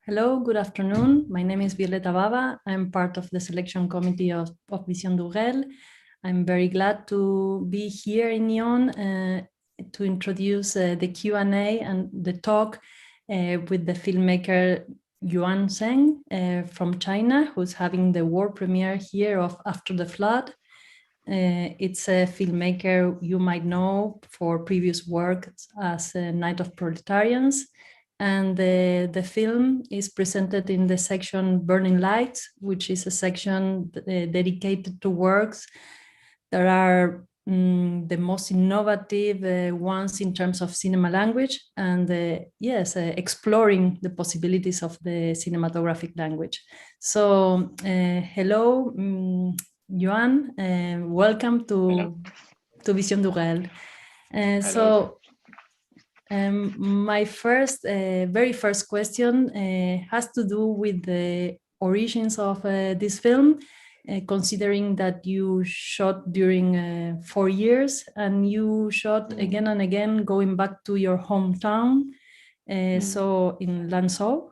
Hello, good afternoon. My name is Violeta Baba. I'm part of the selection committee of VdR. I'm very glad to be here in Lyon to introduce the Q&A and the talk with the filmmaker Yuan Zheng from China, who's having the world premiere here of After the Flood. It's a filmmaker you might know for previous work as Night of Proletarians. And the film is presented in the section Burning Lights, which is a section dedicated to works that are the most innovative ones in terms of cinema language and exploring the possibilities of the cinematographic language. So hello, Yuan, welcome to VdR. My very first question has to do with the origins of this film, considering that you shot during 4 years and you shot again and again going back to your hometown, so in Lanzhou.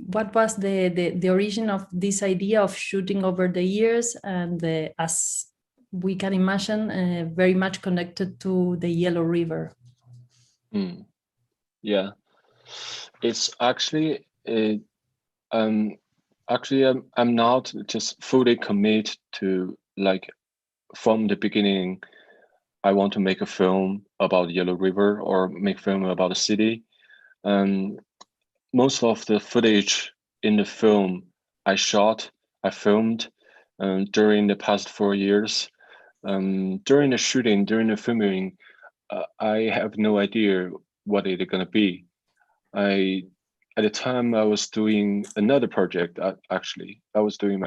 What was the origin of this idea of shooting over the years and as we can imagine, very much connected to the Yellow River? Yeah, it's actually, I'm not just fully committed to, like, from the beginning, I want to make a film about Yellow River or make a film about the city. Most of the footage in the film I filmed during the past 4 years. During the shooting, during the filming, I have no idea what it's gonna be. At the time I was doing another project. Actually, I was doing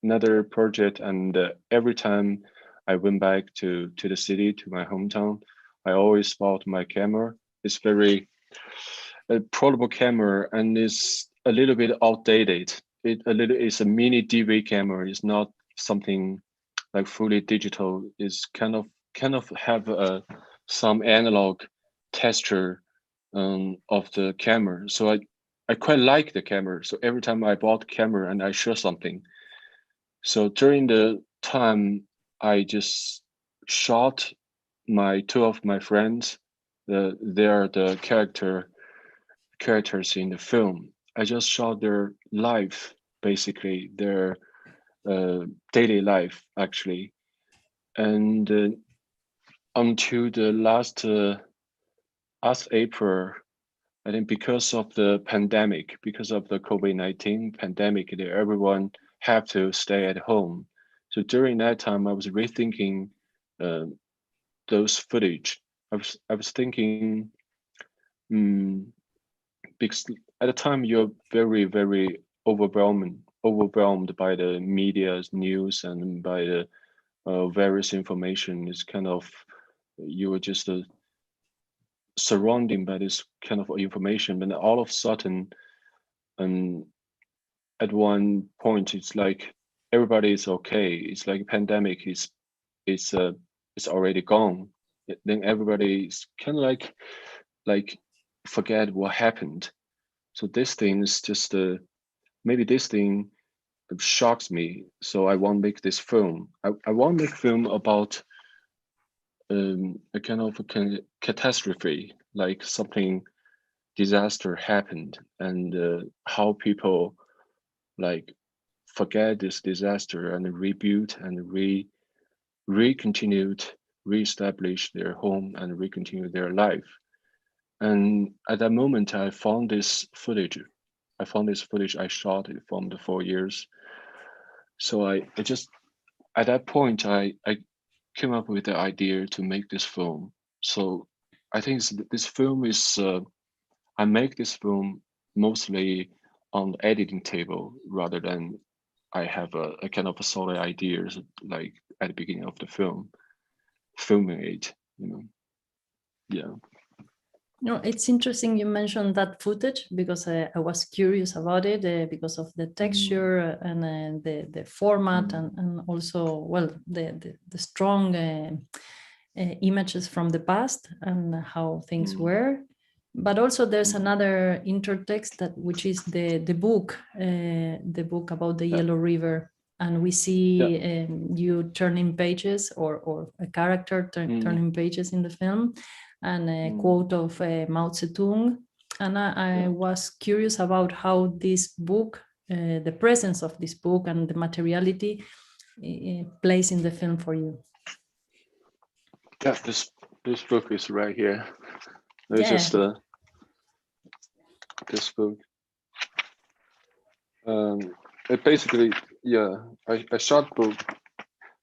another project, and every time I went back to the city, to my hometown, I always bought my camera. It's a portable camera, and it's a little bit outdated. It's a mini DV camera. It's not something like fully digital. Is kind of have some analog texture of the camera. So I quite like the camera. So every time I bought the camera and I shot something. So during the time I just shot two of my friends. They are the characters in the film. I just shot their life, basically their daily life, actually. And until the last April, I think because of the pandemic, because of the COVID-19 pandemic, everyone had to stay at home. So during that time, I was rethinking those footage. I was thinking, because at the time you're very, very overwhelmed by the media's news and by the various information. It's kind of, you were just surrounding by this kind of information, but all of a sudden, at one point, it's like everybody is okay. It's like pandemic is already gone. Then everybody's kind of like forget what happened. So this thing is just maybe this thing shocks me. So I want to make this film. I want to make film about a kind of a catastrophe, like something disaster happened, and how people like forget this disaster and rebuild and reestablish their home and recontinue their life. And at that moment, I found this footage. I shot it from the 4 years. So I just, at that point, I came up with the idea to make this film. So I think this film is, I make this film mostly on the editing table rather than I have a kind of a solid ideas like at the beginning of the film, filming it, yeah. No, it's interesting you mentioned that footage because I was curious about it because of the texture and the format and also, well, the strong images from the past and how things were. But also there's another intertext which is the book about the Yellow River, and we see you turning pages or a character turning pages in the film, and a quote of Mao Zedong. And I was curious about how this book, the presence of this book and the materiality plays in the film for you. Yeah, this book is right here. It's just this book. It basically, a short book.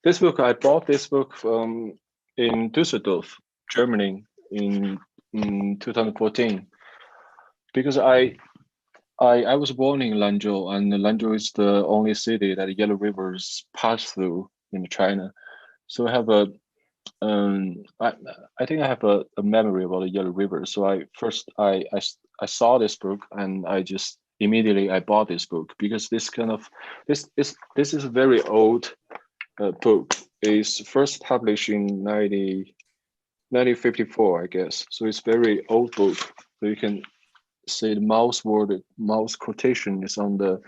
This book, I bought this book in Düsseldorf, Germany, in 2014, because I was born in Lanzhou, and Lanzhou is the only city that Yellow Rivers pass through in China. So I have I think I have a memory about the Yellow River. So I saw this book, and I just immediately I bought this book, because this is a very old book. It's first published in 1954, I guess. So it's very old book. So you can see the mouse quotation is on the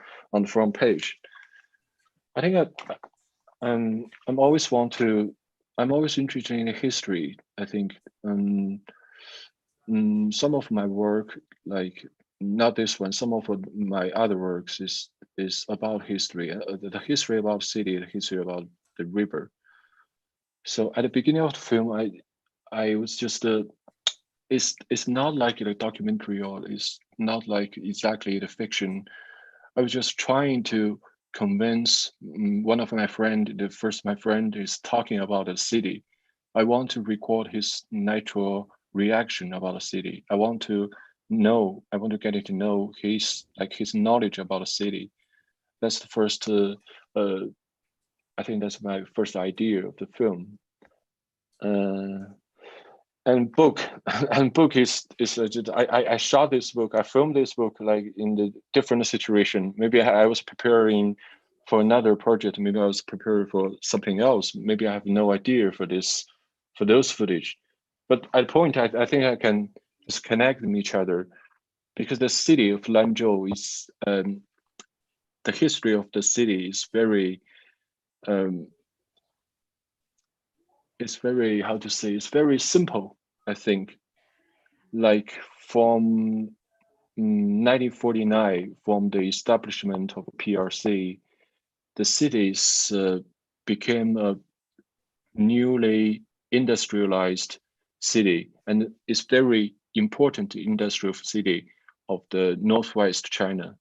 front page. I think I'm always interested in the history. I think some of my work, like not this one, some of my other works is about history, the history about city, the history about the river. So at the beginning of the film, I was just it's not like a documentary, or it's not like exactly the fiction. I was just trying to convince one of my friend. My friend is talking about a city. I want to record his natural reaction about a city. I want to get it to know his knowledge about a city. That's the first. I think that's my first idea of the film. And book is I shot this book. I filmed this book like in the different situation. Maybe I was preparing for another project. Maybe I was preparing for something else. Maybe I have no idea for those footage. But at the point, I think I can just connect them each other, because the city of Lanzhou is the history of the city is very it's very, how to say, it's very simple, I think. Like from 1949, from the establishment of PRC, the cities became a newly industrialized city, and it's very important industrial city of the Northwest China.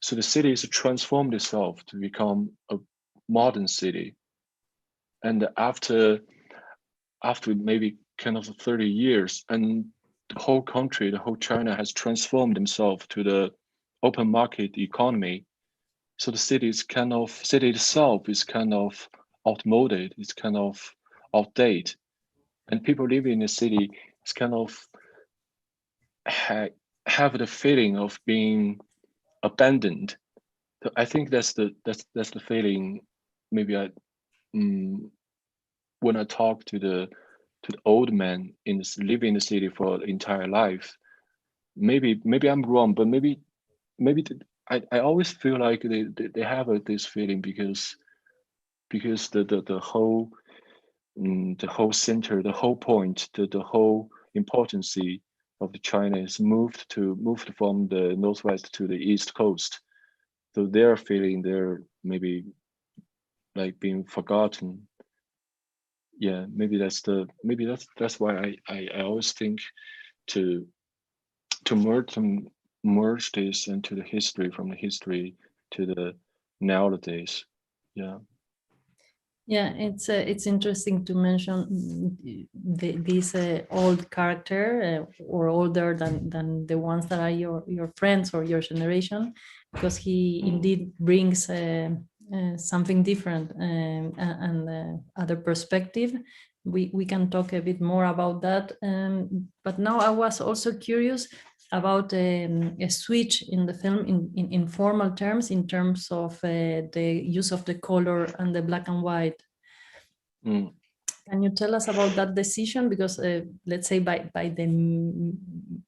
So the city has transformed itself to become a modern city. And after maybe kind of 30 years, and the whole country, the whole China has transformed themselves to the open market economy. So the city itself is kind of outmoded, it's kind of outdated, and people living in the city is kind of have the feeling of being abandoned. So I think that's the feeling. Maybe when I talk to the old man living in the city for the entire life, maybe I'm wrong, but maybe I always feel like they have this feeling, because the whole center, the whole point, the whole importance of the China is moved from the northwest to the east coast. So they're feeling they're maybe like being forgotten. Yeah, maybe that's why I always think to merge this into the history, from the history to the nowadays. Yeah. Yeah, it's interesting to mention this old character, or older than the ones that are your friends or your generation, because he indeed brings something different and other perspective. We can talk a bit more about that. But now I was also curious about a switch in the film in formal terms, in terms of the use of the color and the black and white. Can you tell us about that decision? Because let's say by the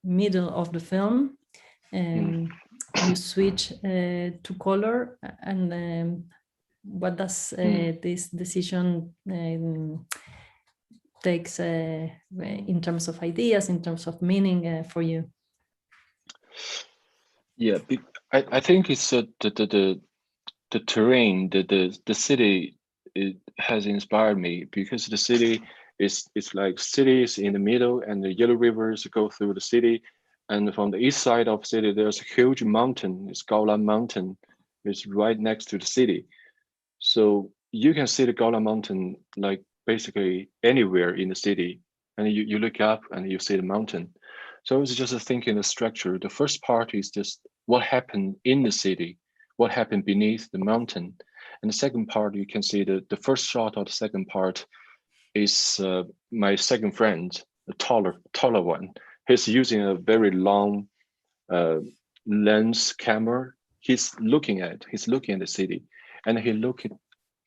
middle of the film, you switch to color, and what does this decision takes in terms of ideas, in terms of meaning for you? Yeah, I think it's the terrain, the city, it has inspired me, because the city it's like cities in the middle, and the yellow rivers go through the city, and from the east side of the city there's a huge mountain. It's Gaolan Mountain. It's right next to the city, so you can see the Gaolan Mountain like basically anywhere in the city, and you look up and you see the mountain. So I was just thinking the structure. The first part is just what happened in the city, what happened beneath the mountain. And the second part, you can see the first shot of the second part is my second friend, the taller one. He's using a very long lens camera. He's looking at the city, and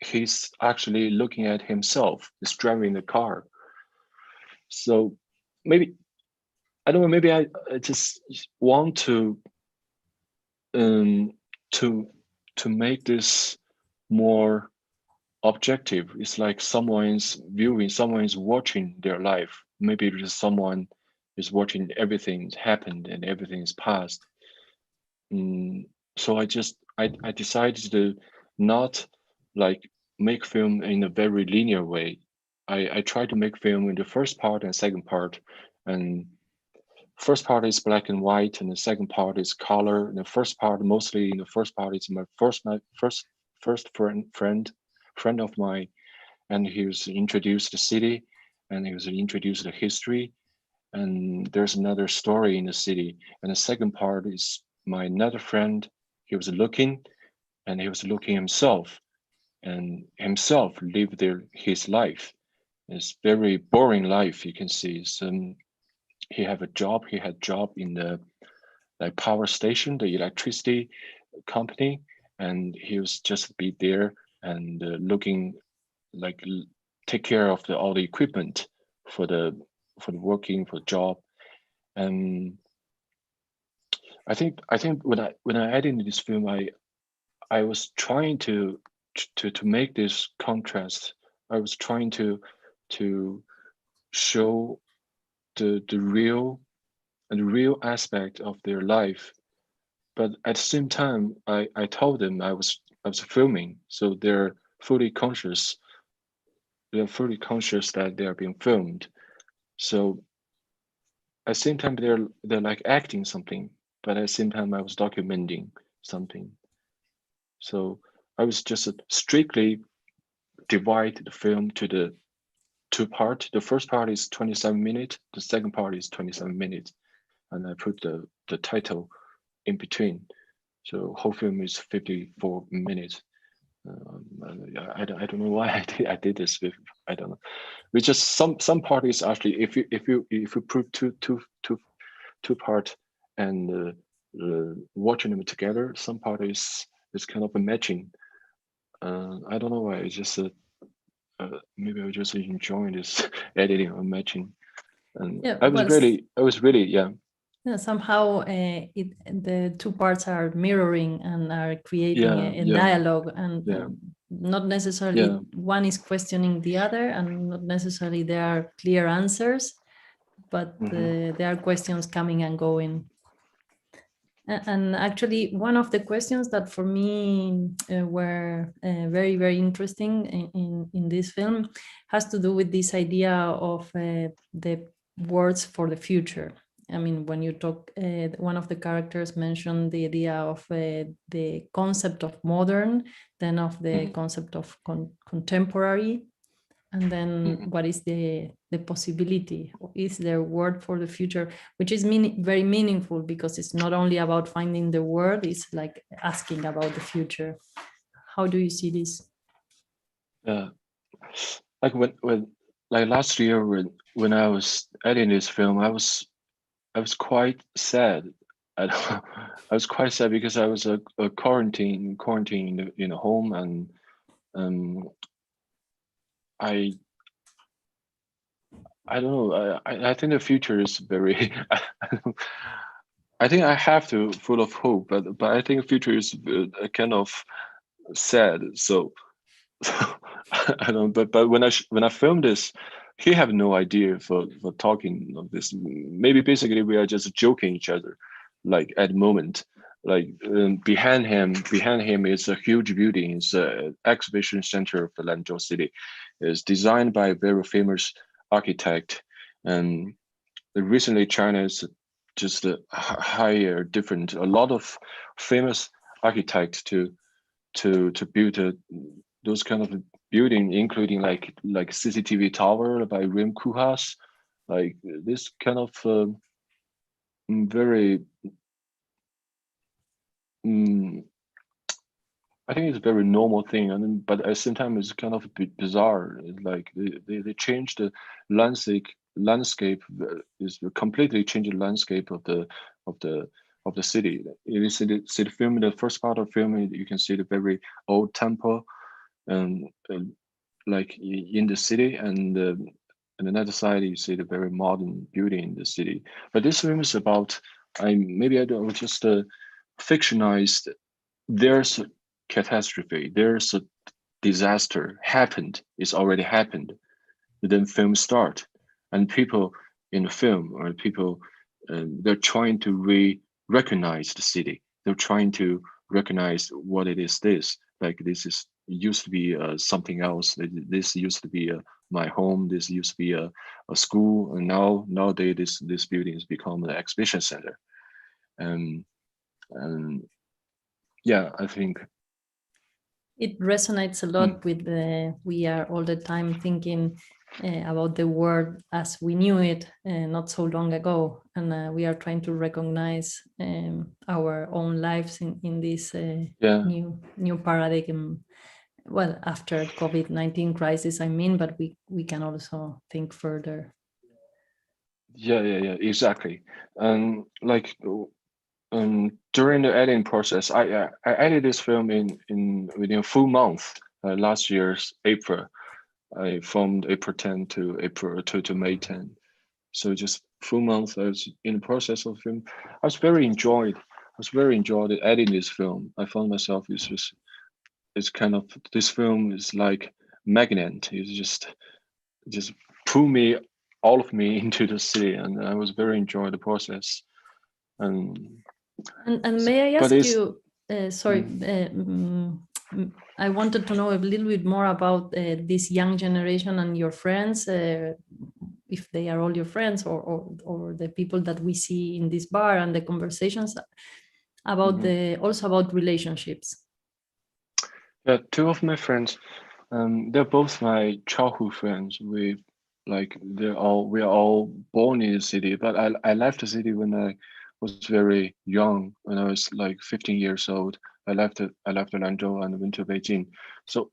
he's actually looking at himself. He's driving the car. So maybe, I don't know, maybe I just want to make this more objective. It's like someone's viewing, someone's watching their life. Maybe just someone is watching everything happened and everything's past. So I decided to not like make film in a very linear way. I try to make film in the first part and second part, and first part is black and white, and the second part is color. And the first part, mostly in the first part, is my first friend of mine, and he was introduced to the city, and he was introduced to history, and there's another story in the city. And the second part is my another friend. He was looking, and he was looking himself, and himself lived his life. It's very boring life, you can see. He had job in the like power station, the electricity company, and he was just be there and looking like take care of all the equipment for the working for the job. And I think when I added this film, I was trying to make this contrast. I was trying to show the real aspect of their life, but at the same time I told them I was filming, so they're fully conscious that they are being filmed. So at the same time they're like acting something, but at the same time I was documenting something. So I was just strictly divide the film to the two parts. The first part is 27 minutes, the second part is 27 minutes, and I put the title in between. So whole film is 54 minutes. I don't know why I did this. I don't know. We just some parties actually, if you put two parts and watching them together, some parties is kind of a matching. I don't know why. It's just maybe I was just enjoying this editing or matching, and Yeah, I was really yeah. Yeah, somehow the two parts are mirroring and are creating a dialogue, and not necessarily one is questioning the other, and not necessarily there are clear answers, but there are questions coming and going. And actually, one of the questions that for me were very, very interesting in this film has to do with this idea of the words for the future. I mean, when you talk, one of the characters mentioned the idea of the concept of modern, then of the concept of contemporary, and then what is the possibility? Is there a word for the future, which is very meaningful, because it's not only about finding the word, it's like asking about the future. How do you see this? Like when like last year when I was editing this film, I was quite sad. I was quite sad because I was a quarantine in the home, and I I don't know. I think the future is very. I think I have to full of hope, but I think the future is kind of sad. So, so I don't. But when I filmed this, he have no idea for talking of this. Maybe basically we are just joking each other, like at the moment. Like behind him is a huge building. It's a exhibition center of the Lanzhou city. It's designed by a very famous architect, and recently China is just hire different a lot of famous architects to build those kind of building, including like CCTV tower by Rim Kuhas, like this kind of very um, I think it's a very normal thing, and then, but at the same time, it's kind of a bit bizarre. It's like they changed the landscape is completely changed the landscape of the of the city. If you see the film, the first part of the film, you can see the very old temple, and like in the city, and another side you see the very modern building in the city. But this film is about maybe I don't just fictionized. There's a catastrophe, there's a disaster happened, it's already happened. Then film start, and people in the film or people they're trying to recognize the city. They're trying to recognize what it is. This like this is used to be something else. This used to be my home. This used to be a school, and nowadays this building has become an exhibition center. And and yeah, I think It resonates a lot with we are all the time thinking about the world as we knew it not so long ago, and we are trying to recognize our own lives in this yeah. new paradigm. Well, after COVID-19 crisis, I mean, but we can also think further. Yeah, exactly. And like during the editing process, I edited this film in within a full month. Last year's April, I filmed April 10 to April to May 10. So just full month. I was in the process of film. I was very enjoyed. I was very enjoyed editing this film. I found myself it's kind of this film is like magnet. It's just pull me all of me into the city, and I was very enjoyed the process. And And may I but ask it's you, sorry, I wanted to know a little bit more about this young generation and your friends, if they are all your friends or the people that we see in this bar, and the conversations about also about relationships. yeah, two of my friends, they're both my childhood friends. We're all born in the city, but I left the city when I was very young. When I was like 15 years old, I left Lanzhou and went to Beijing. So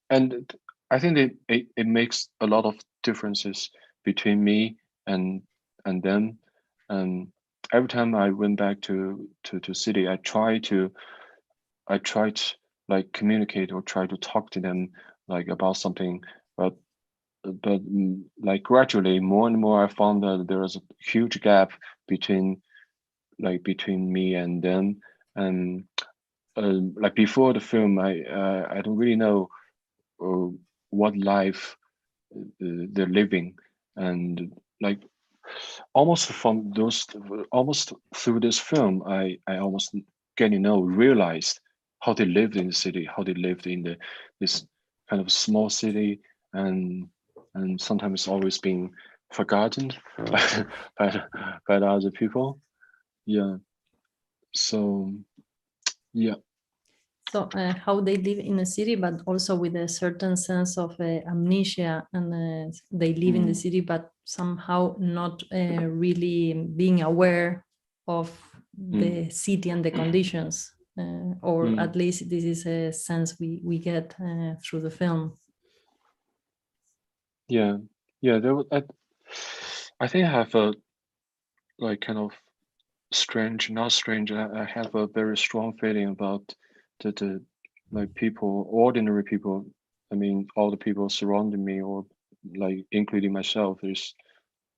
and I think it makes a lot of differences between me and them. And every time I went back to city, I tried to like communicate or try to talk to them like about something, but like gradually more and more I found that there was a huge gap between between me and them. And like before the film, I don't really know what life they're living, and like almost from those almost through this film I almost realized how they lived in the city, how they lived in this kind of small city, and sometimes always being forgotten by, by the other people. Yeah, so yeah. So how they live in a city, but also with a certain sense of amnesia, and they live in the city, but somehow not really being aware of the city and the conditions, or at least this is a sense we get through the film. Yeah, there I think I have a like kind of strange, not strange. I have a very strong feeling about the like people, ordinary people. I mean, all the people surrounding me, or like including myself,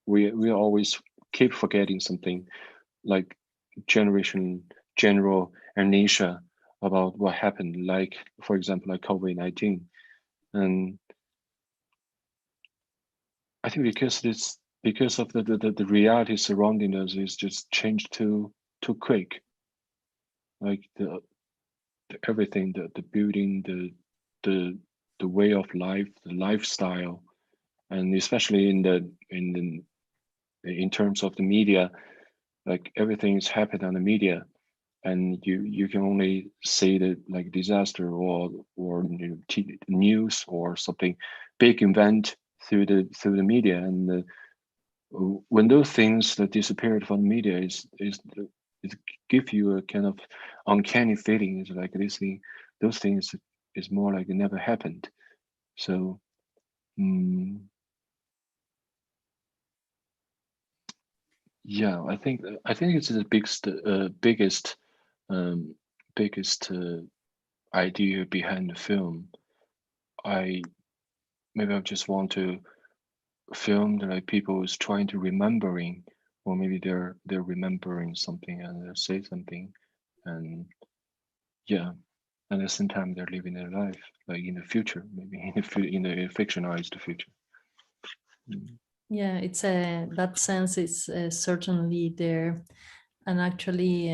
we always keep forgetting something, like general amnesia about what happened, like for example, like COVID-19. And I think because of the reality surrounding us is just changed too quick. Like the everything, the building, the way of life, the lifestyle, and especially in terms of the media, like everything is happening on the media, and you can only see the like disaster or news or something big event through the media. And when those things that disappeared from the media it give you a kind of uncanny feeling. It's like those things is more like it never happened. So yeah, I think it's the biggest idea behind the film. Maybe I just want to film that like people is trying to remembering, or maybe they're remembering something and they say something, and yeah, and at the same time they're living their life like in the future, maybe in the fictionalized future. Yeah, it's that sense is certainly there, and actually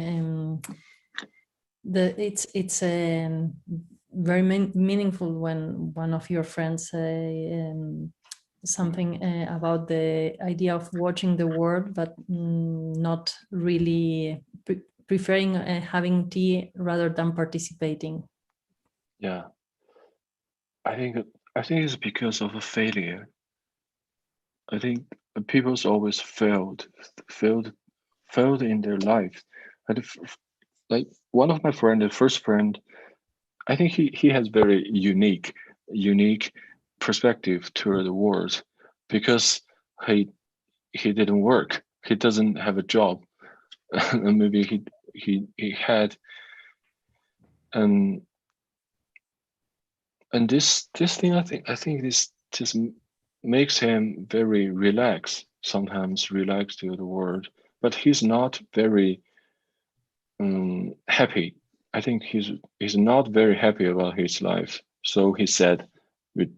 it's very meaningful when one of your friends say something about the idea of watching the world, but not really preferring having tea rather than participating. Yeah, I think it's because of a failure. I think people's always failed in their life. And like one of my friend, the first friend, I think he has very unique perspective toward the world, because he didn't work. He doesn't have a job, and maybe he had, and this thing I think this just makes him very relaxed. Sometimes relaxed to the world, but he's not very happy. I think he's not very happy about his life. So he said, we're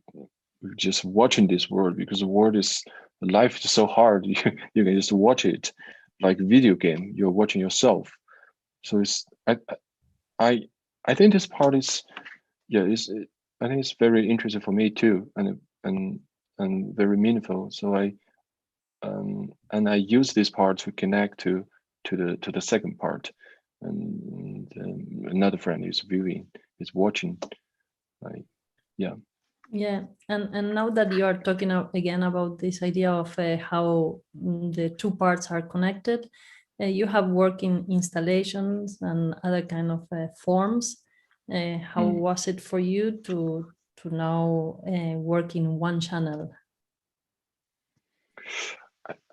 just watching this world because the world is life is so hard. You can just watch it like video game. You're watching yourself. So it's I think this part is I think it's very interesting for me too, and very meaningful. So I use this part to connect to the second part, and another friend is watching, like yeah. Yeah, and now that you are talking again about this idea of how the two parts are connected, you have worked in installations and other kind of forms. How was it for you to now work in one channel?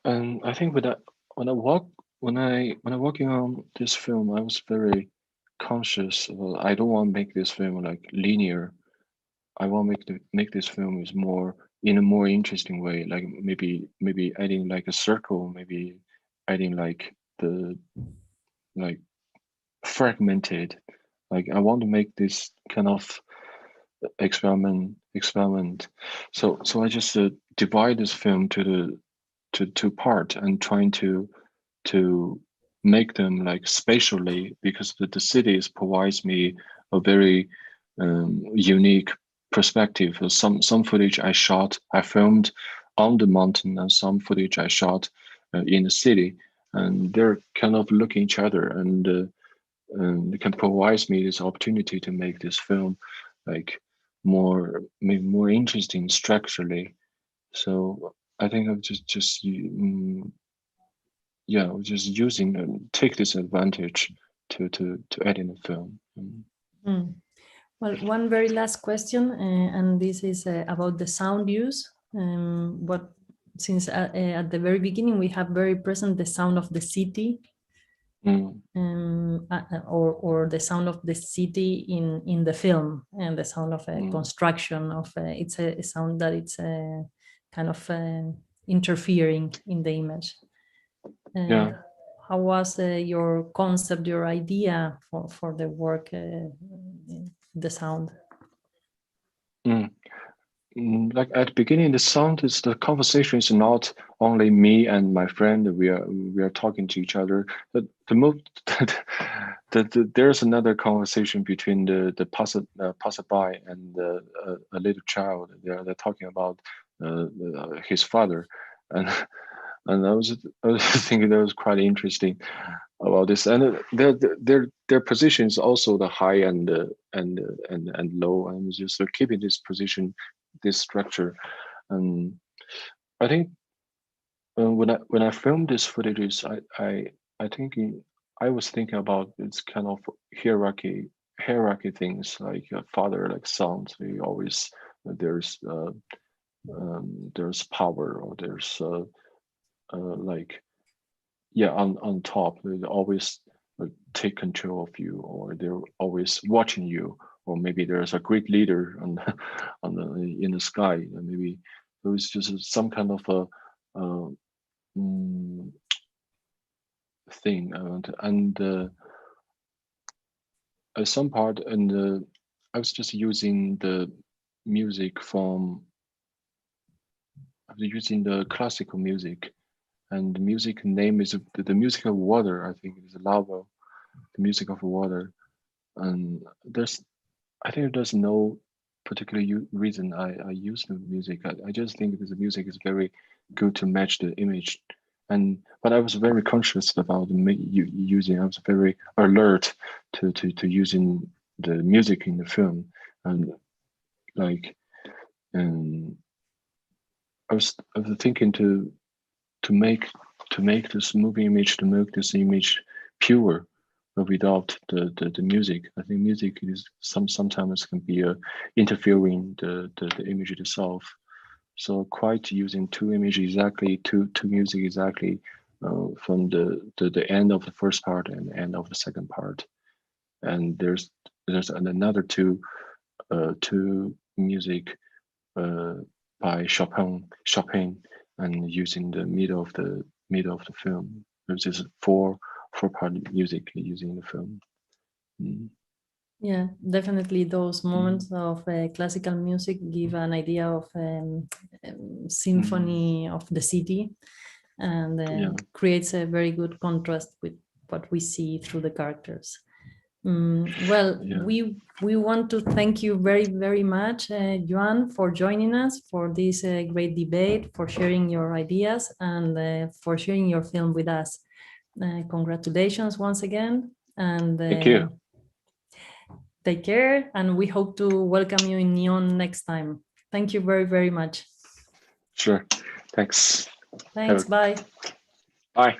And I think when I'm working on this film, I was very conscious. Well, I don't want to make this film like linear. I want to make this film is more in a more interesting way, like maybe adding like a circle, maybe adding like the like fragmented. Like I want to make this kind of experiment. So I just divide this film to two part and trying to make them like spatially, because the cities provides me a very unique perspective. Some footage I filmed on the mountain, and some footage I shot in the city, and they're kind of looking each other, and it can provide me this opportunity to make this film like maybe more interesting structurally. So I think I've just just using take this advantage to add in the film. Well, one very last question, and this is about the sound use. Since at the very beginning we have very present the sound of the city, or the sound of the city in the film, and the sound of construction of it's a sound that it's kind of interfering in the image. Yeah. How was your concept, your idea for the work, the sound? Like at the beginning, the sound is the conversation is not only me and my friend. We are talking to each other. There's another conversation between the passerby and a little child. They're talking about his father, and I was thinking that was quite interesting about this. And their position is also the high and low. I'm just keeping this position, this structure. And I think when I filmed this footage, I was thinking about this kind of hierarchy things, like father, like sons. We always there's power, or there's like, yeah, on top. They always take control of you, or they're always watching you, or maybe there's a great leader in the sky, and maybe it was just some kind of a thing. And at some part, and I was just using the music from the classical music, and the music name is the music of water. I think it is lava, the music of water. And I think there's no particular reason I use the music. I just think that the music is very good to match the image. But I was very conscious about using. I was very alert to using the music in the film, and like, and I was thinking to make this movie image, to make this image pure, without the music. I think music is sometimes can be interfering the image itself. So quite using two images exactly, two music exactly, from the end of the first part and end of the second part. And there's another two music by Chopin, and using the middle of the film. There's just four-part music using the film. Yeah, definitely those moments of classical music give an idea of symphony of the city, and creates a very good contrast with what we see through the characters. We want to thank you very, very much, Yuan, for joining us for this great debate, for sharing your ideas, and for sharing your film with us. Congratulations once again, and thank you. Take care, and we hope to welcome you in Nyon next time. Thank you very, very much. Sure. Thanks. Thanks. Bye. Bye.